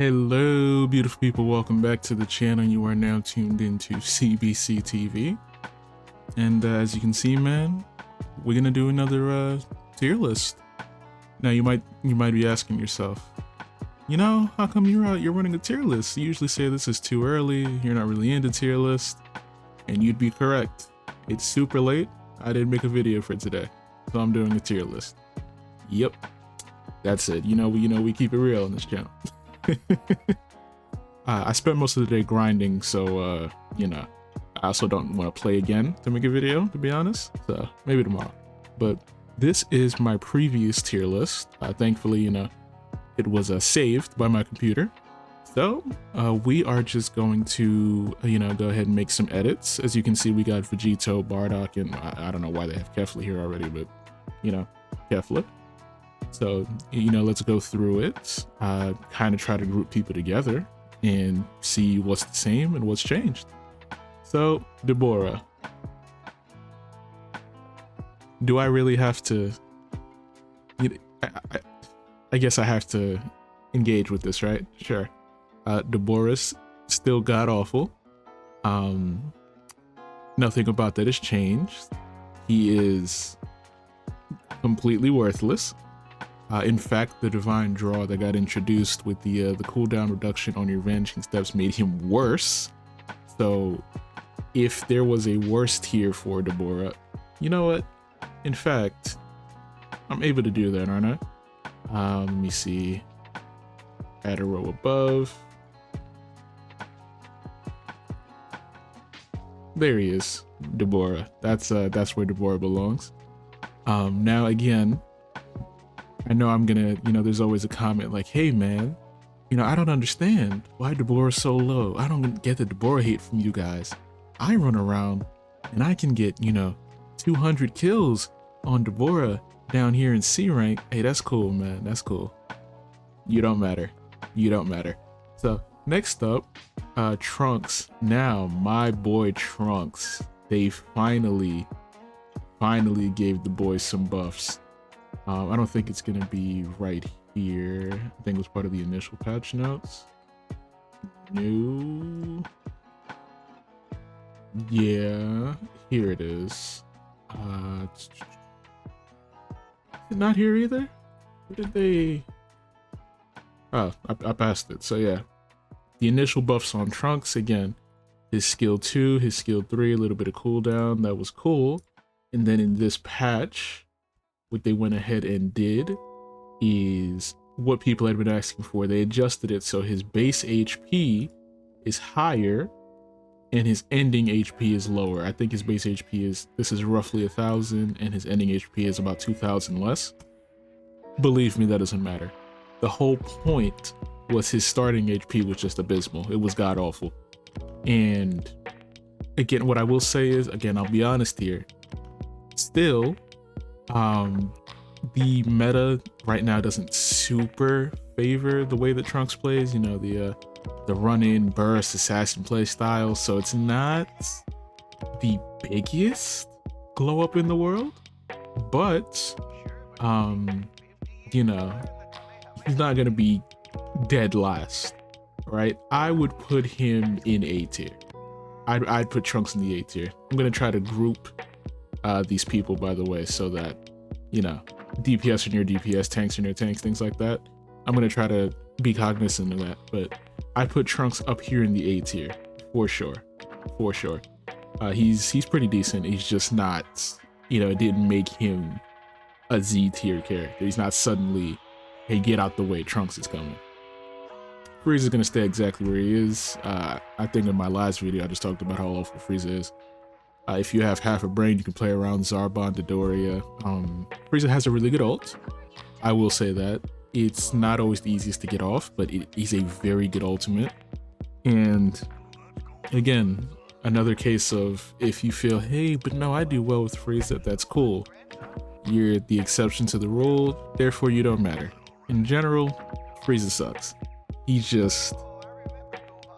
Hello, beautiful people. Welcome back to the channel. You are now tuned into CBC TV. And as you can see, man, we're gonna do another tier list. Now you might be asking yourself, how come you're running a tier list? You usually say this is too early, you're not really into tier list. And you'd be correct. It's super late. I didn't make a video for today, so I'm doing a tier list. Yep. That's it. We keep it real on this channel. I spent most of the day grinding, so I also don't want to play again to make a video, to be honest, so maybe tomorrow. But this is my previous tier list. Thankfully, it was saved by my computer, so we are just going to go ahead and make some edits. As you can see, we got Vegito, Bardock, and I don't know why they have Caulifla here already, but Caulifla. So, let's go through it, kind of try to group people together and see what's the same and what's changed. So, Dabura. Do I really have to... I guess I have to engage with this, right? Sure. Dabura's still god-awful. Nothing about that has changed. He is completely worthless. In fact, the divine draw that got introduced with the cooldown reduction on your vanishing steps made him worse. So if there was a worse tier for Dabura, you know what? In fact, I'm able to do that, aren't I? Let me see. Add a row above. There he is, Dabura. That's where Dabura belongs. Now again, I know I'm gonna, there's always a comment like, hey man, I don't understand why Dabura's so low. I don't get the Dabura hate from you guys. I run around and I can get, 200 kills on Dabura down here in C rank. Hey, that's cool, man. That's cool. You don't matter. You don't matter. So next up, Trunks. Now, my boy Trunks. They finally gave the boys some buffs. I don't think it's gonna be right here. I think it was part of the initial patch notes. No. Yeah, here it is. Not here either? What did they... Oh, I passed it. So yeah, the initial buffs on Trunks, again, his skill 2, his skill 3, a little bit of cooldown, that was cool. And then in this patch, what they went ahead and did is what people had been asking for. They adjusted it so his base HP is higher and his ending HP is lower. I think his base HP is roughly 1,000 and his ending HP is about 2,000 less. Believe me, that doesn't matter. The whole point was his starting HP was just abysmal. It was god awful. And again, what I will say is, again, I'll be honest here, still, the meta right now doesn't super favor the way that Trunks plays, the run-in, burst, assassin play style, so it's not the biggest glow up in the world, but he's not gonna be dead last, right? I would put him in A tier. I'd put Trunks in the A tier. I'm gonna try to group these people, by the way, so that DPS in your DPS, tanks in your tanks, things like that. I'm gonna try to be cognizant of that, but I put Trunks up here in the A tier for sure. He's pretty decent. He's just not, it didn't make him a Z tier character. He's not suddenly, hey, get out the way, Trunks is coming. Frieza's gonna stay exactly where he is. I think in my last video I just talked about how awful Frieza is. If you have half a brain, you can play around Zarbon, Dodoria. Frieza has a really good ult. I will say that. It's not always the easiest to get off, but it is a very good ultimate. And again, another case of if you feel, hey, but no, I do well with Frieza, that's cool. You're the exception to the rule, therefore you don't matter. In general, Frieza sucks. He's just...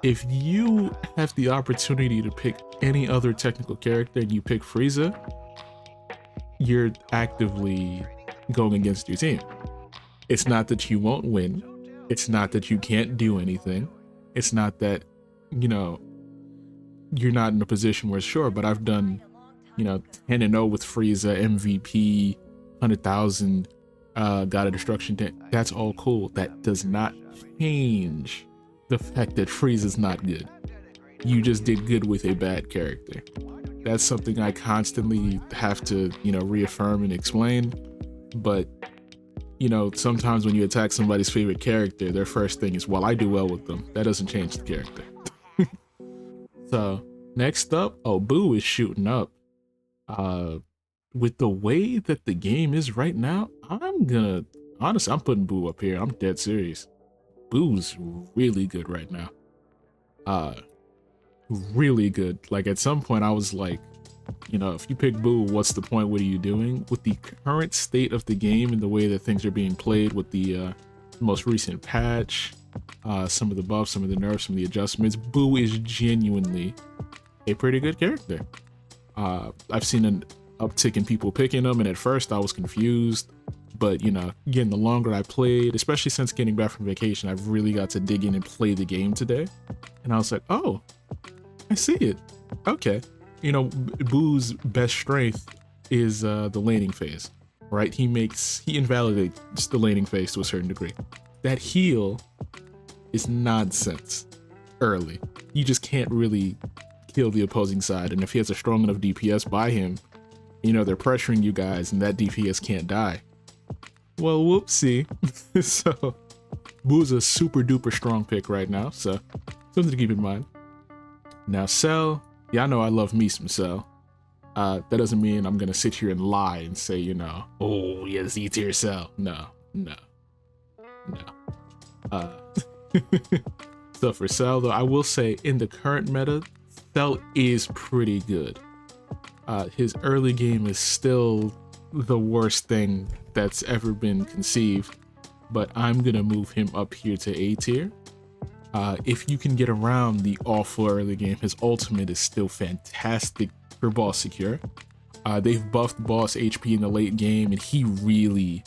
If you have the opportunity to pick any other technical character and you pick Frieza, you're actively going against your team. It's not that you won't win, It's not that you can't do anything. It's not that, you know, you're not in a position where, sure, but I've done, you know, 10-0 with Frieza, MVP, 100,000, God of Destruction. That's all cool. That does not change the fact that Frieza's not good. You just did good with a bad character. That's something I constantly have to, you know, reaffirm and explain. But, you know, sometimes when you attack somebody's favorite character, their first thing is, well, I do well with them. That doesn't change the character. So next up, oh, Boo is shooting up. With the way that the game is right now, honestly, I'm putting Boo up here. I'm dead serious. Boo's really good right now. Really good. Like at some point I was like, you know, if you pick Boo, what's the point? What are you doing? With the current state of the game and the way that things are being played with the most recent patch, some of the buffs, some of the nerfs, some of the adjustments, Boo is genuinely a pretty good character. I've seen an uptick in people picking him, and at first I was confused, but you know, again, the longer I played, especially since getting back from vacation, I've really got to dig in and play the game today, and I was like, oh, I see it. Okay. You know, Boo's best strength is the laning phase, right? He invalidates the laning phase to a certain degree. That heal is nonsense early. You just can't really kill the opposing side, and if he has a strong enough DPS by him, you know, they're pressuring you guys and that DPS can't die. Well, whoopsie. So Boo's a super duper strong pick right now, so something to keep in mind. Now Cell, yeah, I know I love me some Cell. That doesn't mean I'm gonna sit here and lie and say, you know, oh yeah, Z tier Cell. No. So for Cell though, I will say in the current meta, Cell is pretty good. His early game is still the worst thing that's ever been conceived, but I'm gonna move him up here to A tier. If you can get around the awful early game, his ultimate is still fantastic for boss secure. They've buffed boss HP in the late game, and he really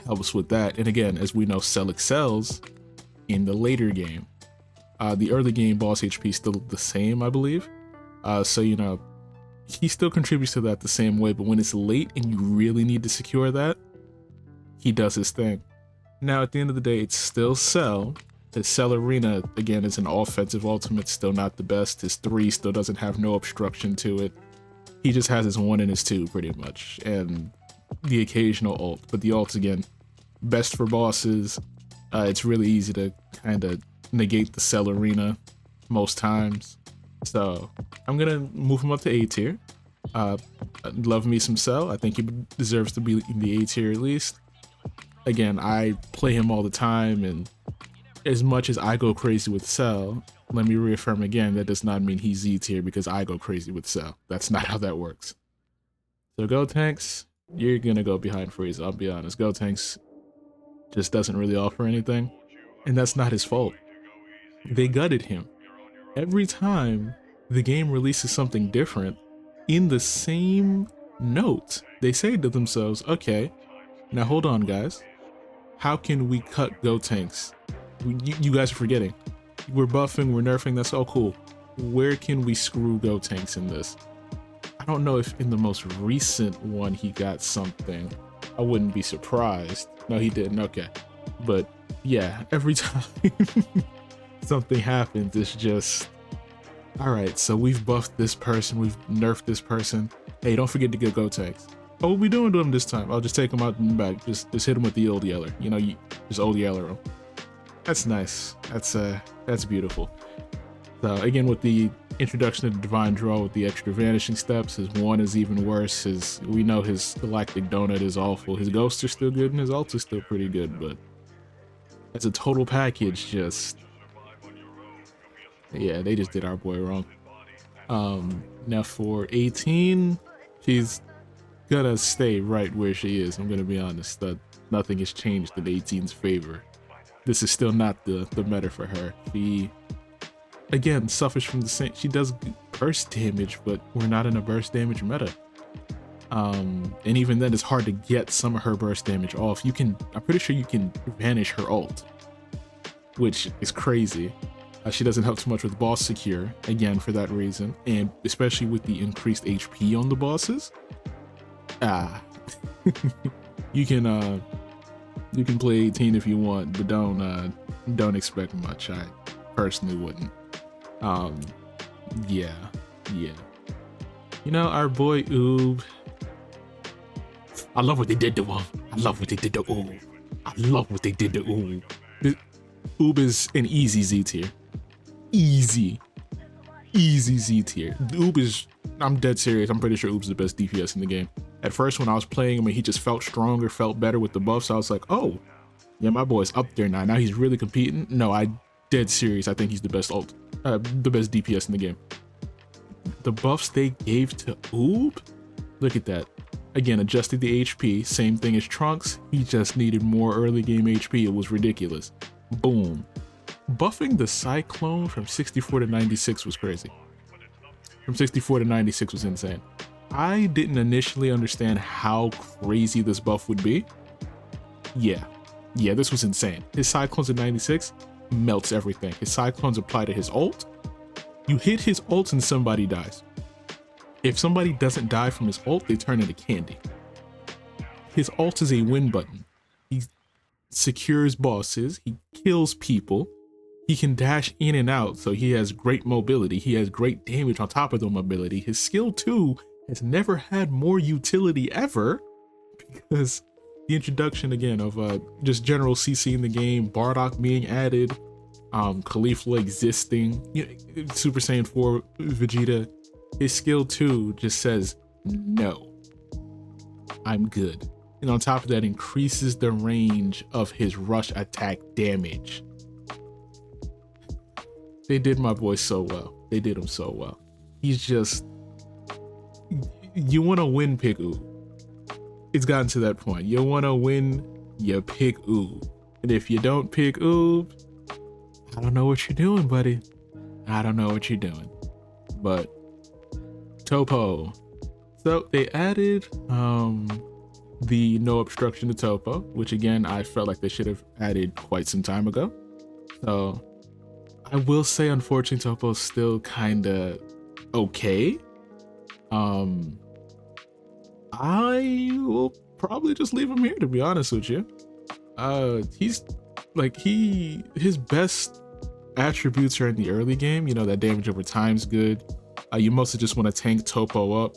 helps with that. And again, as we know, Cell excels in the later game. The early game boss HP is still the same, I believe. So, you know, he still contributes to that the same way, but when it's late and you really need to secure that, he does his thing. Now, at the end of the day, it's still Cell. His Cell Arena, again, is an offensive ultimate, still not the best. His 3 still doesn't have no obstruction to it. He just has his 1 and his 2, pretty much, and the occasional ult. But the ults, again, best for bosses. It's really easy to kind of negate the Cell Arena most times. So I'm gonna move him up to A tier. Love me some Cell. I think he deserves to be in the A tier at least. Again, I play him all the time, and as much as I go crazy with Cell, let me reaffirm again, that does not mean he's Z tier because I go crazy with Cell. That's not how that works. So Gotenks, you're gonna go behind Frieza, I'll be honest. Gotenks just doesn't really offer anything, and that's not his fault. They gutted him. Every time the game releases something different, in the same note, they say to themselves, okay, now hold on guys, how can we cut Gotenks? You guys are forgetting. We're buffing, we're nerfing, that's all cool. Where can we screw Gotenks in this? I don't know if in the most recent one he got something. I wouldn't be surprised. No, he didn't, okay. But yeah, every time something happens, it's just, all right, so we've buffed this person, we've nerfed this person. Hey, don't forget to get Gotenks. Oh, what we doing to him this time? I'll just take him out in the back. Just hit him with the old yeller. You know, just old yeller him. That's nice. That's beautiful. So again, with the introduction of the Divine Draw with the extra vanishing steps, his 1 is even worse. We know his Galactic Donut is awful. His ghosts are still good and his ult is still pretty good, but as a total package, just, yeah, they just did our boy wrong. Now for 18, she's gonna stay right where she is. I'm gonna be honest, that nothing has changed in 18's favor. This is still not the meta for her. She, again, suffers from the same, she does burst damage, but we're not in a burst damage meta. And even then it's hard to get some of her burst damage off. I'm pretty sure you can vanish her ult. which is crazy. She doesn't help too much with boss secure, again, for that reason, and especially with the increased HP on the bosses. You can play 18 if you want, but don't expect much. I personally wouldn't. Yeah. You know, our boy Oob. I love what they did to him. I love what they did to Oob. I love what they did to Oob. Oob is an easy Z tier. Easy Z tier. Oob is, I'm dead serious, I'm pretty sure Oob's the best DPS in the game. At first when I was playing him and he just felt stronger, felt better with the buffs, I was like, oh, yeah, my boy's up there now. Now he's really competing. No, I dead serious, I think he's the best DPS in the game. The buffs they gave to Oob, look at that. Again, adjusted the HP, same thing as Trunks, he just needed more early game HP, it was ridiculous. Boom. Buffing the Cyclone from 64 to 96 was crazy. From 64 to 96 was insane. I didn't initially understand how crazy this buff would be. Yeah, this was insane. His Cyclones at 96 melts everything. His Cyclones apply to his ult. You hit his ult and somebody dies. If somebody doesn't die from his ult, they turn into candy. His ult is a win button. He secures bosses, he kills people, he can dash in and out, so he has great mobility, he has great damage on top of the mobility. His skill 2 has never had more utility ever, because the introduction again of just general CC in the game, Bardock being added, Caulifla existing, you know, Super Saiyan 4 Vegeta, his skill 2 just says, no, I'm good. And on top of that, increases the range of his rush attack damage. They did my boy so well. They did him so well. He's just, you want to win, pick Oob. It's gotten to that point. You want to win, you pick Oob. And if you don't pick Oob, I don't know what you're doing, buddy. I don't know what you're doing. But Toppo. So they added the no obstruction to Toppo, which again, I felt like they should have added quite some time ago. So I will say, unfortunately, Toppo's still kind of okay. I will probably just leave him here, to be honest with you. He's like, his best attributes are in the early game. You know, that damage over time's good. You mostly just want to tank Toppo up.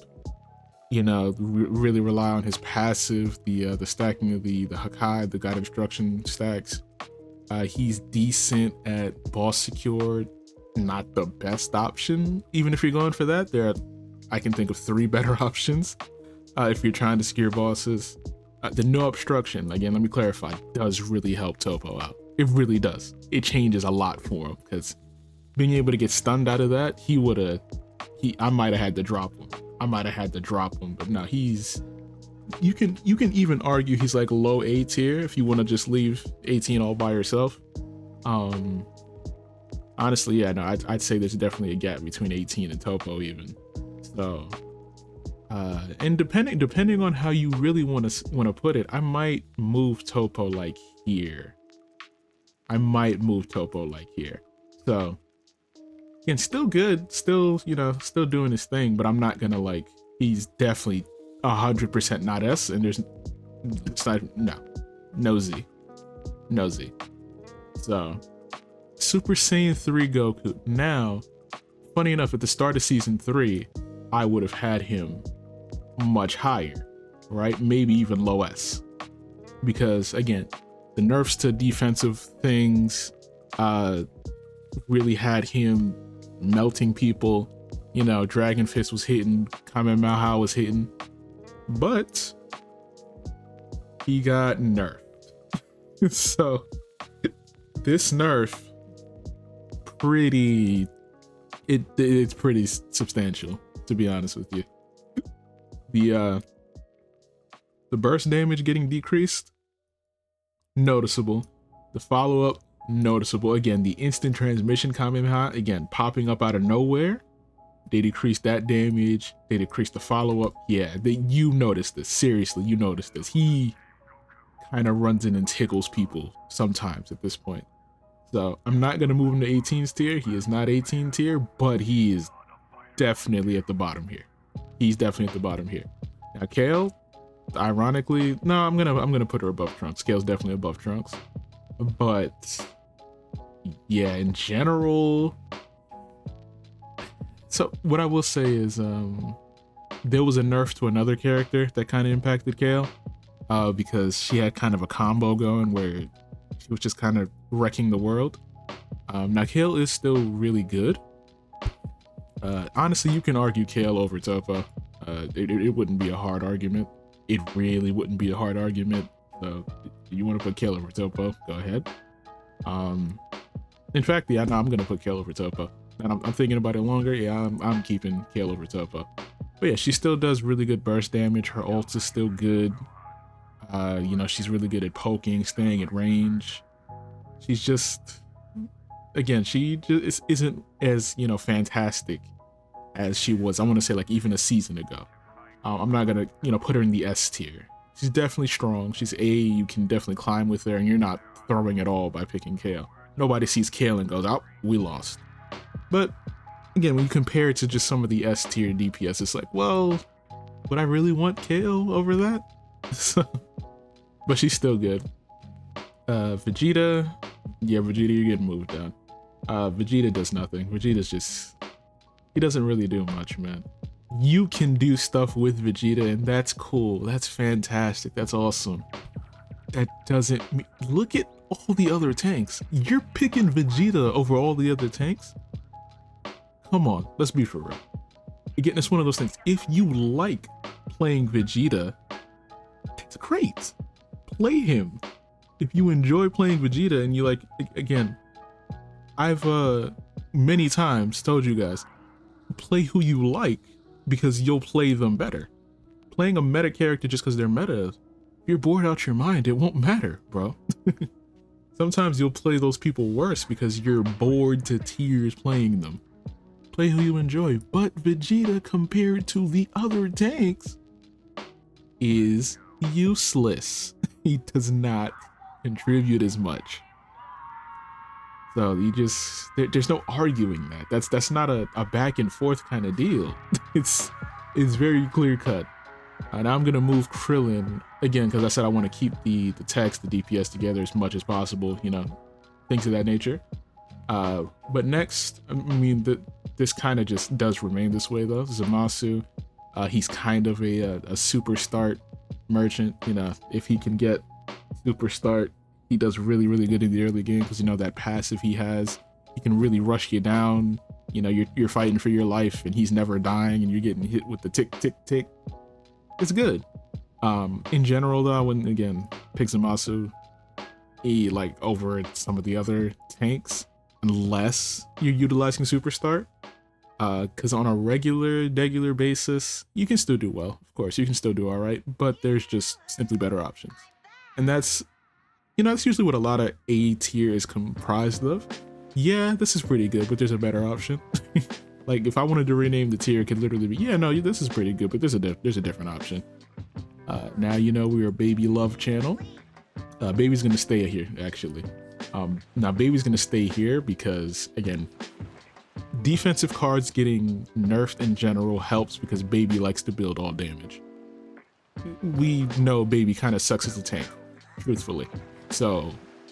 You know, really rely on his passive, the stacking of the Hakai, the guide instruction stacks. He's decent at boss secured, not the best option. Even if you're going for that, I can think of 3 better options. If you're trying to secure bosses, the no obstruction, again, let me clarify, does really help Toppo out. It really does. It changes a lot for him, because being able to get stunned out of that, I might have had to drop him. But no, you can even argue he's like low A tier if you want to just leave 18 all by yourself. Honestly, yeah, no, I'd say there's definitely a gap between 18 and Toppo even. So, and depending on how you really want to put it, I might move Toppo like here. So, again, still good, still, you know, still doing his thing, but I'm not gonna like, he's definitely 100% not S, and it's not, no Z. So, Super Saiyan 3 Goku. Now, funny enough, at the start of season 3, I would have had him much higher, right? Maybe even low S. Because again, the nerfs to defensive things really had him melting people. You know, Dragon Fist was hitting, Kamehameha was hitting, but he got nerfed. So this nerf, it's pretty substantial, to be honest with you. The burst damage getting decreased, noticeable. The follow-up, noticeable. Again, the instant transmission Kamehameha, again, popping up out of nowhere. They decreased that damage. They decreased the follow-up. Yeah, you noticed this. Seriously, you noticed this. He kind of runs in and tickles people sometimes at this point. So I'm not gonna move him to 18's tier. He is not 18 tier, but he is definitely at the bottom here. He's definitely at the bottom here. Now Kale, ironically, no, I'm gonna put her above Trunks. Kale's definitely above Trunks. But yeah, in general. So what I will say is there was a nerf to another character that kind of impacted Kale. Because she had kind of a combo going where she was just kind of wrecking the world. Now Kale is still really good. Honestly, you can argue Kale over Toppo. It wouldn't be a hard argument. It really wouldn't be a hard argument. So if you want to put Kale over Toppo, go ahead. In fact, yeah, no, I'm gonna put Kale over Toppo. And I'm thinking about it longer. Yeah, I'm keeping Kale over Toppo. But yeah, she still does really good burst damage. Her ult is still good. You know, she's really good at poking, staying at range. She's just, again, she just isn't as, you know, fantastic as she was, I want to say, like, even a season ago. I'm not gonna, you know, put her in the S tier. She's definitely strong. She's A, you can definitely climb with her, and you're not throwing at all by picking Kale. Nobody sees Kale and goes, oh, we lost. But again, when you compare it to just some of the S tier DPS, it's like, well, would I really want Kale over that? But she's still good. Vegeta, yeah, Vegeta, you're getting moved down. Vegeta does nothing. Vegeta's just, he doesn't really do much, man. You can do stuff with Vegeta, and that's cool. That's fantastic. That's awesome. That doesn't mean, look at all the other tanks. You're picking Vegeta over all the other tanks? Come on, let's be for real. Again, it's one of those things. If you like playing Vegeta, it's great. Play him. If you enjoy playing Vegeta and you like, again, I've many times told you guys, play who you like because you'll play them better. Playing a meta character just because they're meta, if you're bored out your mind, it won't matter, bro. Sometimes you'll play those people worse because you're bored to tears playing them. Play who you enjoy, but Vegeta compared to the other tanks is useless. He does not contribute as much. So you just, there's no arguing that. That's not a back and forth kind of deal. It's very clear cut. Now I'm gonna move Krillin again because I said I want to keep the text, the DPS together as much as possible. You know, things of that nature. But next, I mean, this kind of just does remain this way though. Zamasu, he's kind of a super start merchant. You know, if he can get super start, he does really good in the early game because, you know, that passive he has, he can really rush you down. You know, you're fighting for your life and he's never dying and you're getting hit with the tick tick tick. It's good. In general though, I wouldn't again pick Zamasu like over some of the other tanks unless you're utilizing super start. Because on a regular basis, you can still do well. Of course, you can still do all right, but there's just simply better options. And that's, you know, that's usually what a lot of A tier is comprised of. Yeah, this is pretty good, but there's a better option. Like if I wanted to rename the tier, it could literally be, yeah, no, this is pretty good, but there's a different option. Now, you know, we're a baby love channel. Baby's gonna stay here, actually. Now Baby's gonna stay here because, again, defensive cards getting nerfed in general helps because Baby likes to build all damage. We know Baby kind of sucks as a tank, truthfully. So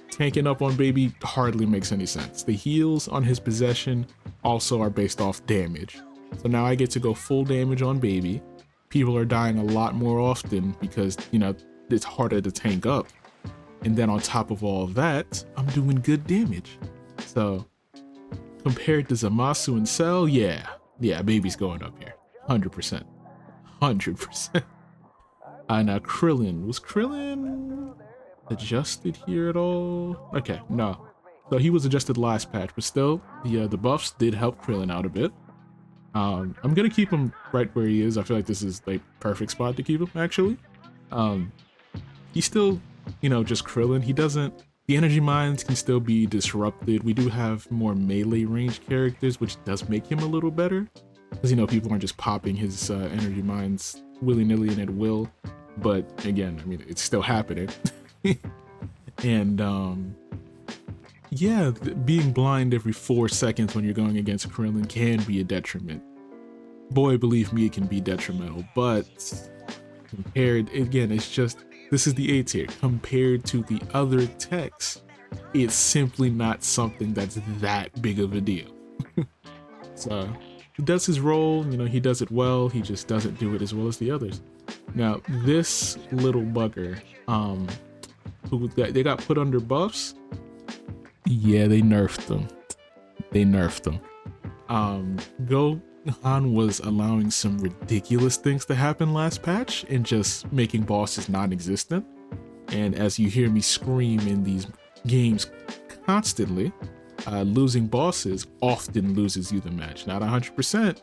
tanking up on Baby hardly makes any sense. The heals on his possession also are based off damage. So now I get to go full damage on Baby. People are dying a lot more often because, you know, it's harder to tank up. And then on top of all of that, I'm doing good damage. So compared to Zamasu and Cell, yeah, Baby's going up here. 100%. 100%. Now Krillin. Was Krillin adjusted here at all? Okay, no. So he was adjusted last patch, but still, the buffs did help Krillin out a bit. I'm gonna keep him right where he is. I feel like this is the perfect spot to keep him, actually. He's still, you know, just Krillin. He doesn't, the energy mines can still be disrupted. We do have more melee range characters, which does make him a little better. Because, you know, people aren't just popping his energy mines willy-nilly and at will. But again, I mean, it's still happening. And yeah, being blind every 4 seconds when you're going against Krillin can be a detriment. Boy, believe me, it can be detrimental, but compared, again, it's just, this is the A tier. Compared to the other techs, it's simply not something that's that big of a deal. So, he does his role, you know, he does it well, he just doesn't do it as well as the others. Now, this little bugger, who they got put under buffs, yeah, they nerfed them. They nerfed them. Gohan was allowing some ridiculous things to happen last patch and just making bosses non-existent. And as you hear me scream in these games constantly, losing bosses often loses you the match. Not 100%,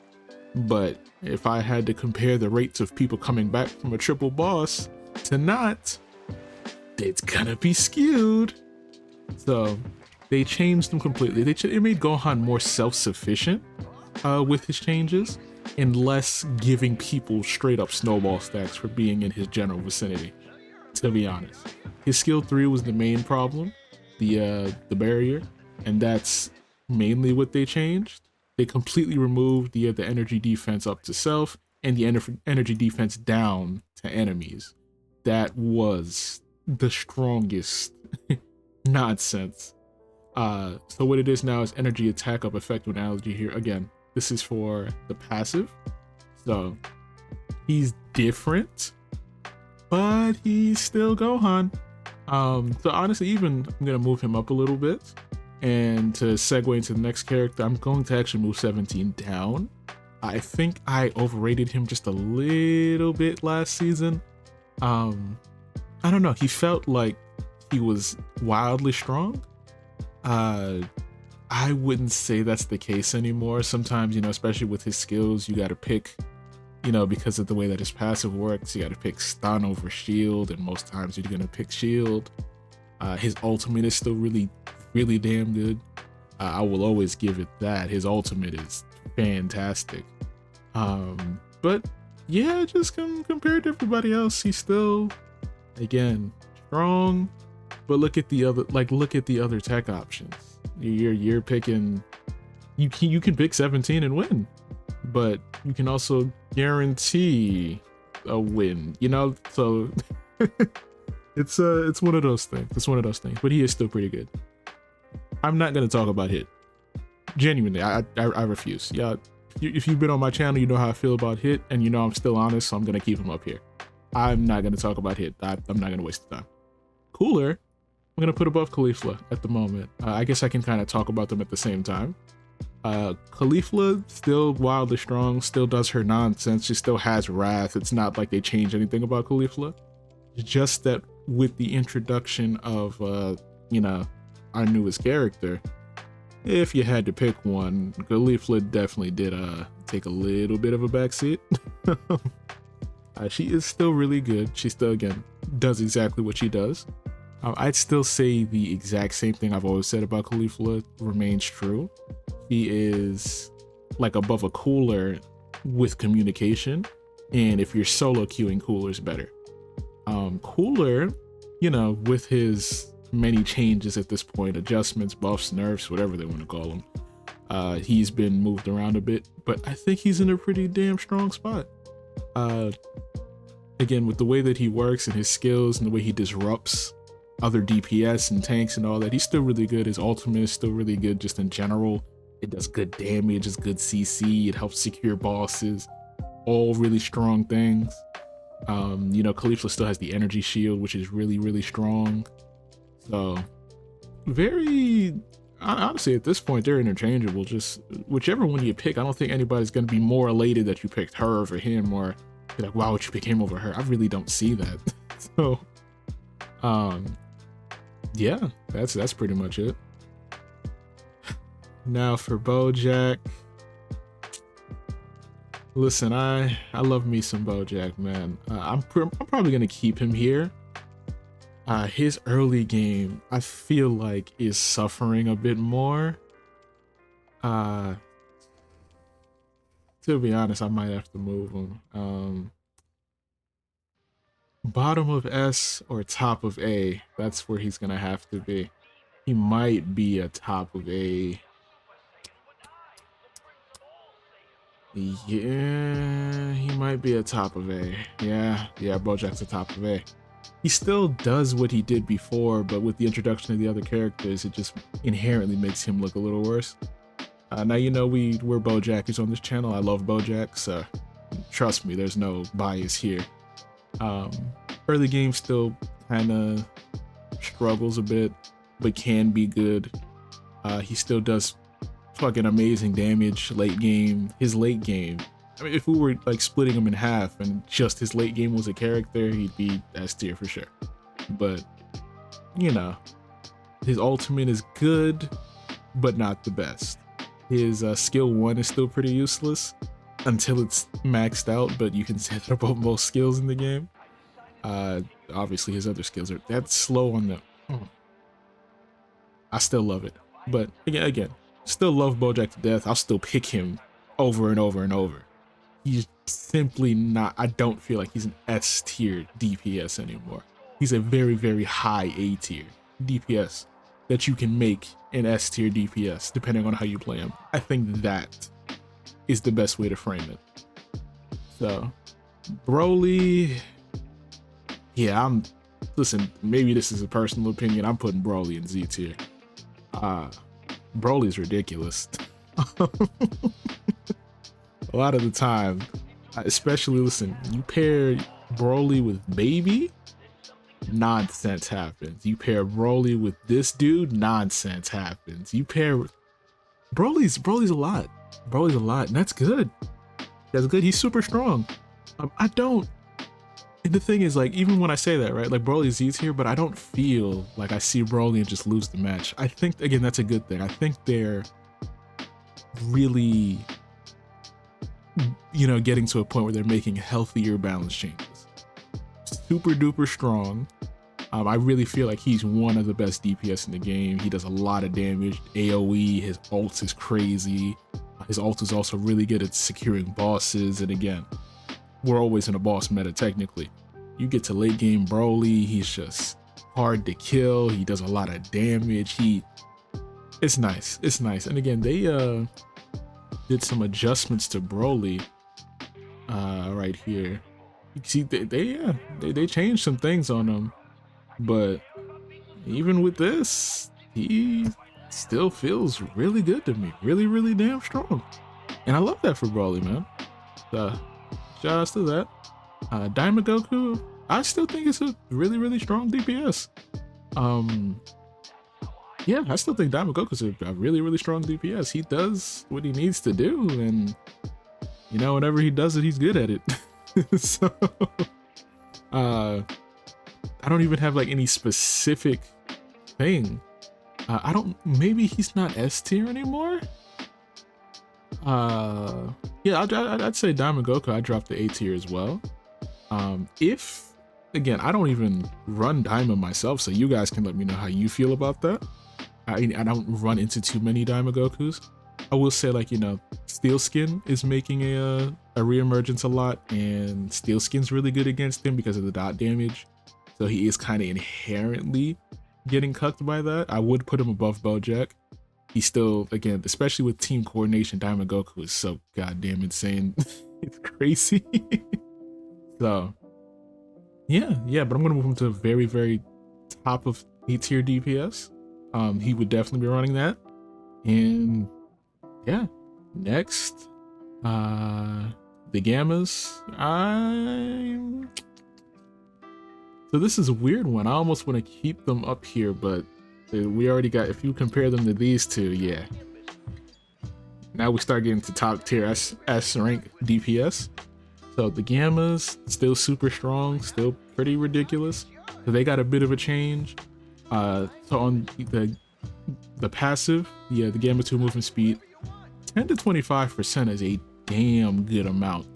but if I had to compare the rates of people coming back from a triple boss to not, it's gonna be skewed. So they changed them completely. It made Gohan more self-sufficient with his changes and less giving people straight up snowball stacks for being in his general vicinity, to be honest. His skill 3 was the main problem, the barrier, and that's mainly what they changed. They completely removed the energy defense up to self and the energy defense down to enemies. That was the strongest nonsense. So what it is now is energy attack up effect with analogy here. Again, this is for the passive. So he's different, but he's still Gohan. So honestly, even I'm gonna move him up a little bit. And to segue into the next character, I'm going to actually move 17 down. I think I overrated him just a little bit last season. I don't know, he felt like he was wildly strong. I wouldn't say that's the case anymore. Sometimes, you know, especially with his skills, you gotta pick, you know, because of the way that his passive works, you gotta pick stun over shield, and most times you're gonna pick shield. His ultimate is still really damn good. I will always give it that. His ultimate is fantastic. But yeah, just compared to everybody else, he's still, again, strong. But look at the other tech options. You're picking, you can pick 17 and win, but you can also guarantee a win, you know? So it's one of those things. It's one of those things. But he is still pretty good. I'm not gonna talk about Hit. Genuinely, I refuse. Yeah, if you've been on my channel, you know how I feel about Hit, and you know I'm still honest, so I'm gonna keep him up here. I'm not gonna talk about Hit. I'm not gonna waste the time. Cooler, I'm gonna put above Caulifla at the moment. I guess I can kind of talk about them at the same time. Caulifla still wildly strong, still does her nonsense. She still has wrath. It's not like they changed anything about Caulifla. Just that with the introduction of you know, our newest character, if you had to pick one, Caulifla definitely did take a little bit of a backseat. She is still really good. She still, again, does exactly what she does. I'd still say the exact same thing I've always said about Caulifla remains true. She is like above a Cooler with communication, and if you're solo queuing, Cooler's better. Cooler, you know, with his many changes at this point, adjustments, buffs, nerfs, whatever they want to call them, he's been moved around a bit, but I think he's in a pretty damn strong spot. Again, with the way that he works and his skills and the way he disrupts other DPS and tanks and all that, he's still really good. His ultimate is still really good just in general. It does good damage, it's good CC, it helps secure bosses, all really strong things. You know, Caulifla still has the energy shield, which is really strong. So very, honestly, at this point, they're interchangeable. Just whichever one you pick, I don't think anybody's going to be more elated that you picked her over him, or be like, why would you pick him over her? I really don't see that. So yeah, that's pretty much it. Now for Bojack, listen, I love me some Bojack, man. I'm probably gonna keep him here. His early game, I feel like, is suffering a bit more. To be honest, I might have to move him. Bottom of S or top of A, that's where he's gonna have to be. He might be a top of A. Yeah, he might be a top of A. Yeah, Bojack's a top of A. He still does what he did before, but with the introduction of the other characters, it just inherently makes him look a little worse. Now you know we're Bojackers on this channel. I love Bojack, so trust me, there's no bias here. Early game still kind of struggles a bit, but can be good. He still does fucking amazing damage late game. His late game, I mean, if we were like splitting him in half and just his late game was a character, he'd be S tier for sure. But you know, his ultimate is good, but not the best. His skill 1 is still pretty useless until it's maxed out, but you can set up most skills in the game. Obviously his other skills are that's slow on them. I still love it, but again, still love Bojack to death. I'll still pick him over and over and over. He's simply not, I don't feel like he's an S tier DPS anymore. He's a very, very high A tier DPS that you can make an S tier DPS depending on how you play him. I think that is the best way to frame it. So Broly, yeah, listen, maybe this is a personal opinion. I'm putting Broly in Z tier. Broly's ridiculous. A lot of the time, especially, listen, you pair Broly with Baby, nonsense happens. You pair Broly with this dude, nonsense happens. You pair Broly's a lot. Broly's a lot, and that's good. That's good. He's super strong. And the thing is, like, even when I say that, right, like Broly's Z tier, but I don't feel like I see Broly and just lose the match. I think, again, that's a good thing. I think they're really, you know, getting to a point where they're making healthier balance changes. Super duper strong. I really feel like he's one of the best DPS in the game. He does a lot of damage. AoE, his ult is crazy. His ult is also really good at securing bosses. And again, we're always in a boss meta technically. You get to late game Broly, he's just hard to kill. He does a lot of damage. It's nice. It's nice. And again, they did some adjustments to Broly right here. You see, they changed some things on him, but even with this, he still feels really good to me. Really, really damn strong. And I love that for Broly, man. Shout outs to that. Diamond Goku, I still think it's a really, really strong DPS. Yeah, I still think Diamond Goku's a really, really strong DPS. He does what he needs to do, and you know, whenever he does it, he's good at it. So, I don't even have like any specific thing. Maybe he's not S tier anymore. Yeah, I'd say Diamond Goku, I dropped the A tier as well. If, again, I don't even run Diamond myself, so you guys can let me know how you feel about that. I don't run into too many Diamond Gokus. I will say, like, you know, Steel Skin is making a reemergence a lot, and Steel Skin's really good against him because of the dot damage. So he is kind of inherently getting cucked by that. I would put him above Bojack. He's still, again, especially with team coordination, Diamond Goku is so goddamn insane. It's crazy. So, yeah, but I'm gonna move him to a very, very top of A tier DPS. He would definitely be running that. And yeah, next, the Gamas. So this is a weird one. I almost want to keep them up here, but we already got, if you compare them to these two, yeah. Now we start getting to top tier S rank DPS. So the Gamas, still super strong, still pretty ridiculous. So they got a bit of a change. So on the passive, yeah, the Gamma 2 movement speed, 10 to 25% is a damn good amount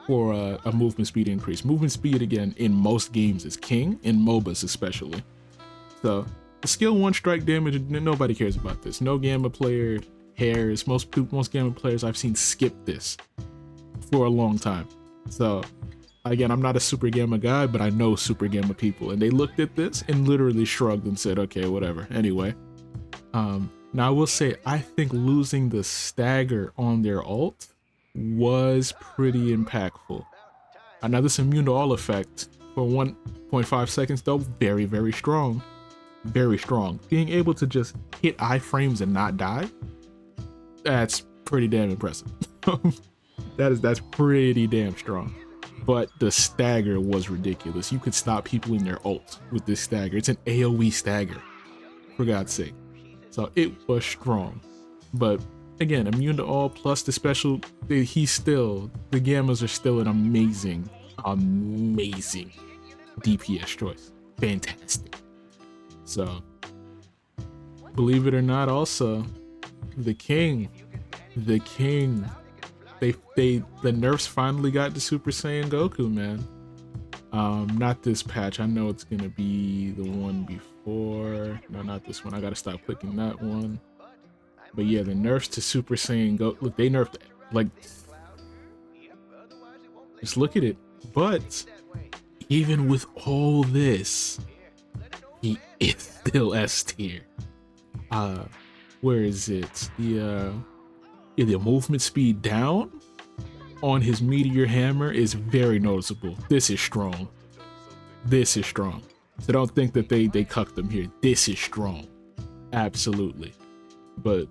for a movement speed increase. Movement speed, again, in most games is king, in MOBAs especially. So the skill 1 strike damage, nobody cares about this. No Gamma player cares. Most Gamma players I've seen skip this for a long time. So Again, I'm not a Super Gamma guy, but I know Super Gamma people, and they looked at this and literally shrugged and said, okay, whatever. Anyway, now I will say, I think losing the stagger on their ult was pretty impactful. Now this immune to all effect for 1.5 seconds though, very, very strong. Very strong. Being able to just hit iframes and not die, that's pretty damn impressive. That's pretty damn strong. But the stagger was ridiculous. You could stop people in their ult with this stagger. It's an AoE stagger, for God's sake. So it was strong. But again, immune to all plus the special, the Gammas are still an amazing DPS choice. Fantastic. So, believe it or not, also, the king, the nerfs finally got to Super Saiyan Goku, man. Not this patch. I know it's gonna be the one before. No, not this one. I gotta stop clicking that one. But yeah, the nerfs to Super Saiyan Goku. Look, they nerfed, like, just look at it. But even with all this, he is still S tier. Where is it? The movement speed down on his meteor hammer is very noticeable. This is strong. This is strong. So don't think that they cucked them here. This is strong. Absolutely. But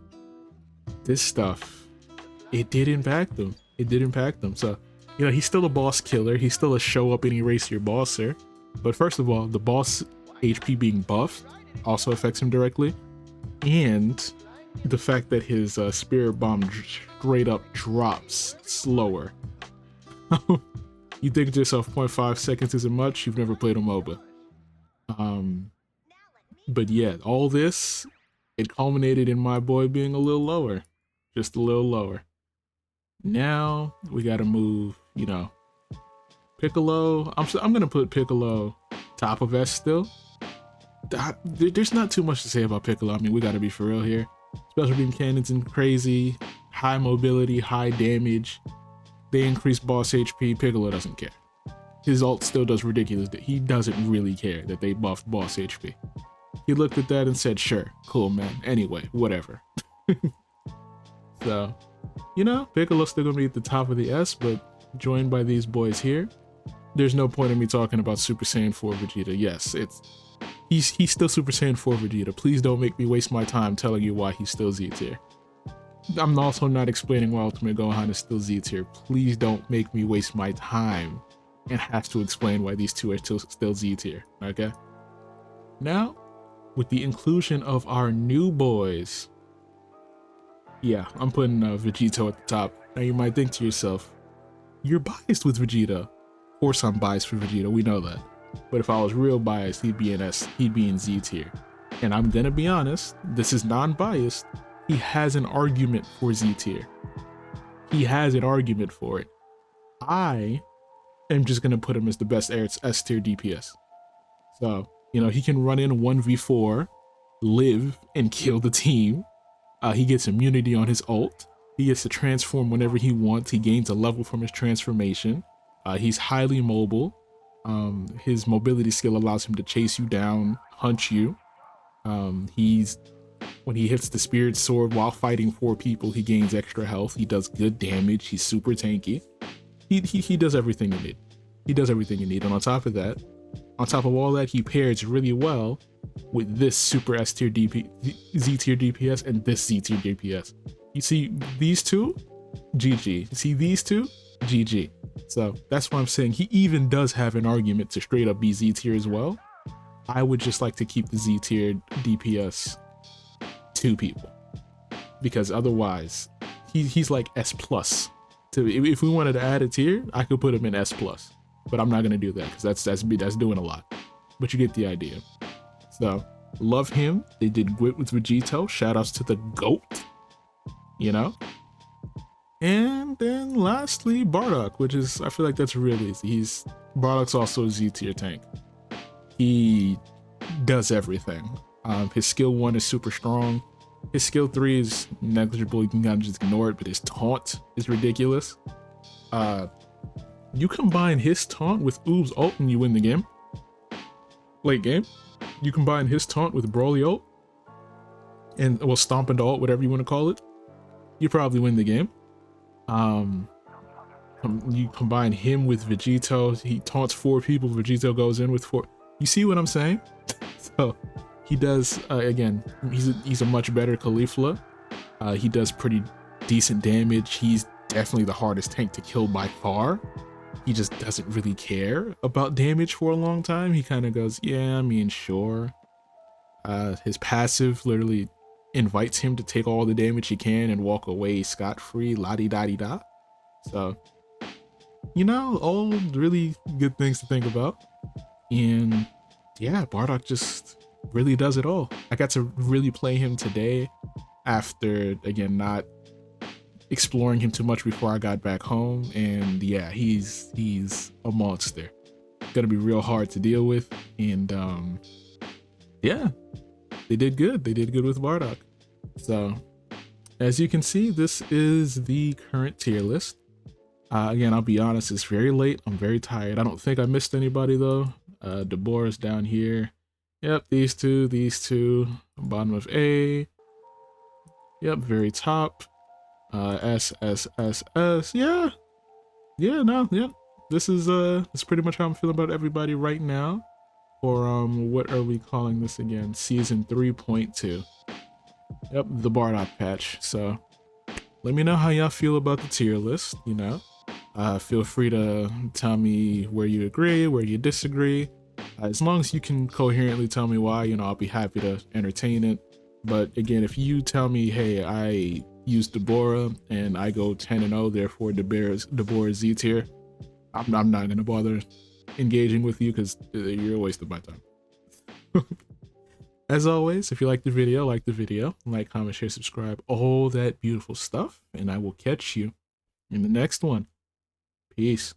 this stuff, it did impact them. It did impact them. So, you know, he's still a boss killer. He's still a show up and erase your bosser. But first of all, the boss HP being buffed also affects him directly. And the fact that his spirit bomb straight up drops slower. You think to yourself 0.5 seconds isn't much? You've never played a MOBA. But yeah, all this, it culminated in my boy being a little lower. Just a little lower. Now we gotta move, you know, Piccolo. I'm gonna put Piccolo top of S still. There's not too much to say about Piccolo. I mean, we gotta be for real here. Special beam cannons and crazy, high mobility, high damage. They increase boss HP. Piccolo doesn't care. His ult still does ridiculous. He doesn't really care that they buffed boss HP. He looked at that and said, sure, cool, man. Anyway, whatever. So, you know, Piccolo's still gonna be at the top of the S, but joined by these boys here. There's no point in me talking about Super Saiyan 4 Vegeta. Yes, he's still Super Saiyan 4 Vegeta. Please don't make me waste my time telling you why he's still Z tier. I'm also not explaining why Ultimate Gohan is still Z tier. Please don't make me waste my time and have to explain why these two are still Z tier, okay? Now, with the inclusion of our new boys, yeah, I'm putting Vegito at the top. Now you might think to yourself, you're biased with Vegeta. Of course I'm biased for Vegeta, we know that. But if I was real biased, he'd be in Z tier. And I'm gonna be honest, this is non-biased. He has an argument for Z tier. He has an argument for it. I am just gonna put him as the best S tier DPS. So, you know, he can run in 1v4, live, and kill the team. He gets immunity on his ult. He gets to transform whenever he wants. He gains a level from his transformation. He's highly mobile. His mobility skill allows him to chase you down, hunt you. When he hits the spirit sword while fighting 4 people, he gains extra health. He does good damage. He's super tanky. He does everything you need. He does everything you need. And on top of that, on top of all that, he pairs really well with this super S tier Z tier DPS and this Z tier DPS. You see these two, GG. You see these two, GG. So that's why I'm saying he even does have an argument to straight up be Z tier as well. I would just like to keep the Z tier DPS 2 people, because otherwise he's like S plus. So if we wanted to add a tier, I could put him in S plus, but I'm not gonna do that because that's doing a lot. But you get the idea. So love him. They did great with Vegito. Shout outs to the GOAT, you know. And then lastly, Bardock, which is, I feel like that's really easy. Bardock's also a Z tier tank. He does everything. His skill 1 is super strong. His skill 3 is negligible. You can kind of just ignore it, but his taunt is ridiculous. You combine his taunt with Oob's ult and you win the game. Late game. You combine his taunt with Broly ult and, well, Stomp and ult, whatever you want to call it. You probably win the game. You combine him with Vegito. He taunts 4 people. Vegito goes in with 4. You see what I'm saying? So he does, again, he's a much better Caulifla. He does pretty decent damage. He's definitely the hardest tank to kill by far. He just doesn't really care about damage for a long time. He kind of goes, yeah, I mean, sure. His passive literally invites him to take all the damage he can and walk away scot-free, la-di-da-di-da. So, you know, all really good things to think about. And yeah, Bardock just really does it all. I got to really play him today after, again, not exploring him too much before I got back home. And yeah, he's a monster. Gonna be real hard to deal with. And yeah, they did good. They did good with Bardock. So as you can see, this is the current tier list. Again, I'll be honest, it's very late. I'm very tired. I don't think I missed anybody though. Dabura's down here. Yep, these two, bottom of A. Yep, very top. SSS. Yeah. This is pretty much how I'm feeling about everybody right now. For what are we calling this again? Season 3.2. Yep, the Bardock patch. So let me know how y'all feel about the tier list, you know. Feel free to tell me where you agree, where you disagree. As long as you can coherently tell me why, you know, I'll be happy to entertain it. But again, if you tell me, hey, I use Dabura and I go 10-0, therefore Dabura Z tier, I'm not gonna bother engaging with you because you're a waste of my time. As always, if you like the video, like, comment, share, subscribe, all that beautiful stuff, and I will catch you in the next one. Peace.